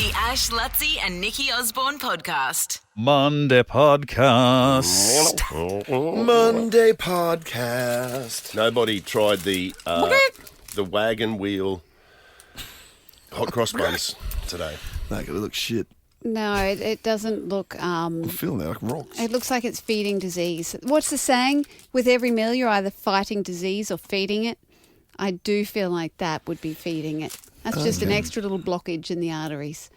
The Ash, Lutzi and Nikki Osborne podcast. Monday podcast. Monday podcast. Nobody tried the wagon wheel hot cross buns today. Like it looks shit. No, it doesn't look. I'm feeling like rocks. It looks like it's feeding disease. What's the saying? With every meal, you're either fighting disease or feeding it. I do feel like that would be feeding it. That's just an extra little blockage in the arteries.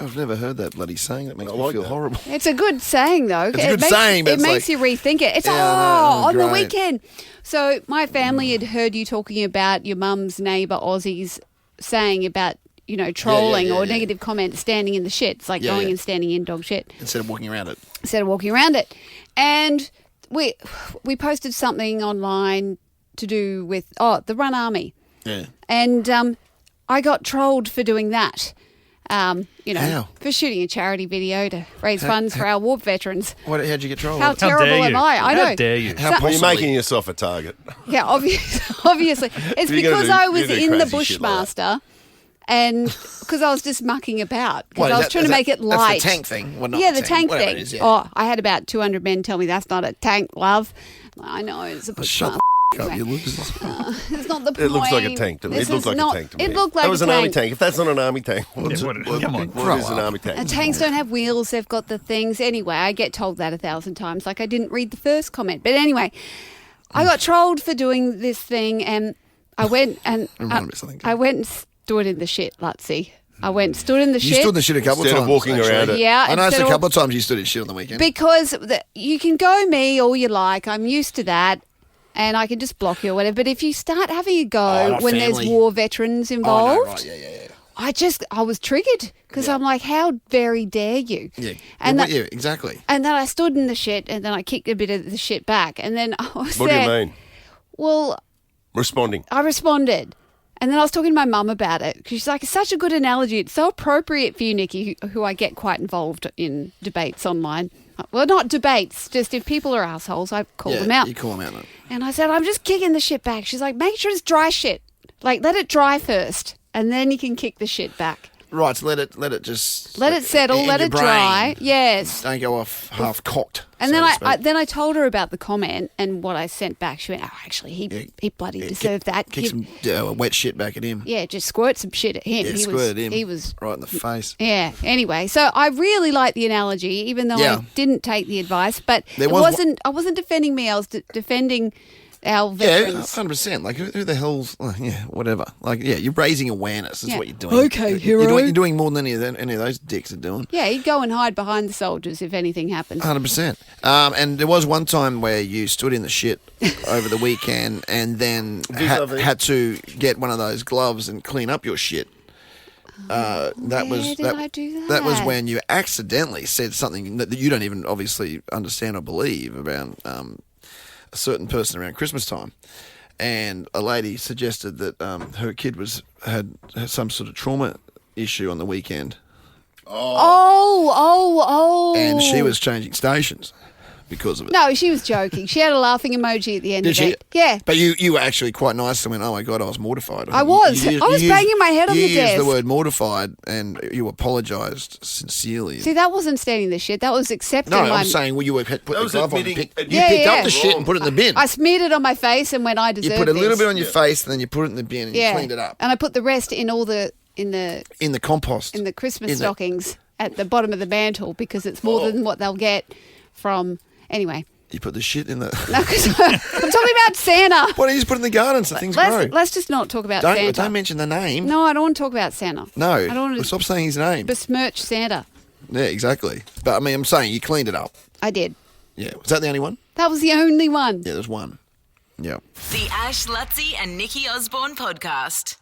I've never heard that bloody saying. That makes me feel horrible. It's a good saying, though. It's a good saying, but it makes you rethink it. It's on the weekend. So my family had heard you talking about your mum's neighbour Aussies saying about, you know, trolling or negative comments standing in the shit. It's like going and standing in dog shit. Instead of walking around it. And we posted something online to do with, the Run Army. Yeah. And I got trolled for doing that. How? For shooting a charity video to raise funds for our war veterans. How'd you get trolled? How terrible am I? I know. How dare you? Well, you're making yourself a target. Yeah, obviously. It's You because gotta I do- was you do in the crazy shit like Bushmaster and because I was just mucking about. Because What, I is was that- trying to is make that- it light. That's the tank thing. Well, not Yeah, the tank whatever thing. it is, yeah. Oh, I had about 200 men tell me that's not a tank, love. I know, it's a Shut Bushmaster. the up, you losers. It's not the point. It looks like a tank to me. This It looked is like not- a tank to me. It looked like that was a an army tank. tank. If that's not an army tank, Come on. what is an army tank? And tanks don't have wheels, they've got the things. Anyway, I get told that 1,000 times. Like I didn't read the first comment. But anyway, I got trolled for doing this thing and I went and Reminded me of something. I went and stood in the shit, Lutzi. I went and stood in the You shit. stood in the shit a couple Instead of of times. walking actually. around it. Yeah, I noticed instead a of- couple of times you stood in shit on the weekend. Because you can go me all you like. I'm used to that. And I can just block you or whatever. But if you start having a go not when there's family. war veterans Oh, involved, no, right, yeah. I was triggered because I'm like, how very dare you? Yeah, And yeah, exactly. And then I stood in the shit and then I kicked a bit of the shit back. And then I was What do you there. mean? Well, Responding. I responded. And then I was talking to my mum about it because she's like, it's such a good analogy. It's so appropriate for you, Nikki, who I get quite involved in debates online. Well, not debates, just if people are assholes, I call them out. You call them out. No. And I said, I'm just kicking the shit back. She's like, make sure it's dry shit. Like, let it dry first, and then you can kick the shit back. Right, so let it just... Let it settle, in let your it dry. brain. Yes. Don't go off half-cocked. And so then to speak. I told her about the comment and what I sent back. She went, oh, actually, he bloody deserved that. Kick some wet shit back at him. Yeah, just squirt some shit at him. Yeah, squirt at him. He was right in the face. Yeah. Anyway, so I really like the analogy, even though I didn't take the advice. But There it was wasn't. I wasn't defending me. I was defending our Yeah, veterans. 100%. Like, who the hell's... whatever. Like, you're raising awareness is Yeah. what you're doing. Okay, hero. You're doing more than any of those dicks are doing. Yeah, he'd go and hide behind the soldiers if anything happened. 100%. And there was one time where you stood in the shit over the weekend and then had to get one of those gloves and clean up your shit. Where did I do That was that? when you accidentally said something that you don't even obviously understand or believe about a certain person around Christmas time. And a lady suggested that her kid had some sort of trauma issue on the weekend. Oh. And she was changing stations because of it. No, she was joking. She had a laughing emoji at the end Did of she? it. Yeah. But you were actually quite nice and went, oh my God, I was mortified. I was. I was banging my head on the You used desk. the word mortified and you apologised sincerely. See, that wasn't standing the shit. That was accepting no, my... I'm saying you were put the was glove on. admitting- You picked up the shit and put it in the bin. I smeared it on my face and when I You deserved put a little this. bit on your face and then you put it in the bin and you cleaned it up. And I put the rest in all the... In the compost. in the Christmas In the- stockings at the bottom of the mantle because it's more than what they'll get from... Anyway. You put the shit in the... No, because I'm talking about Santa. Why don't you just put it in the garden so things grow? Let's just not talk about Santa. Don't mention the name. No, I don't want to talk about Santa. No. I don't want to Stop saying his name. besmirch Santa. Yeah, exactly. But I mean, I'm saying you cleaned it up. I did. Yeah. Was that the only one? That was the only one. Yeah, there's one. Yeah. The Ash, Lutzi and Nikki Osborne podcast.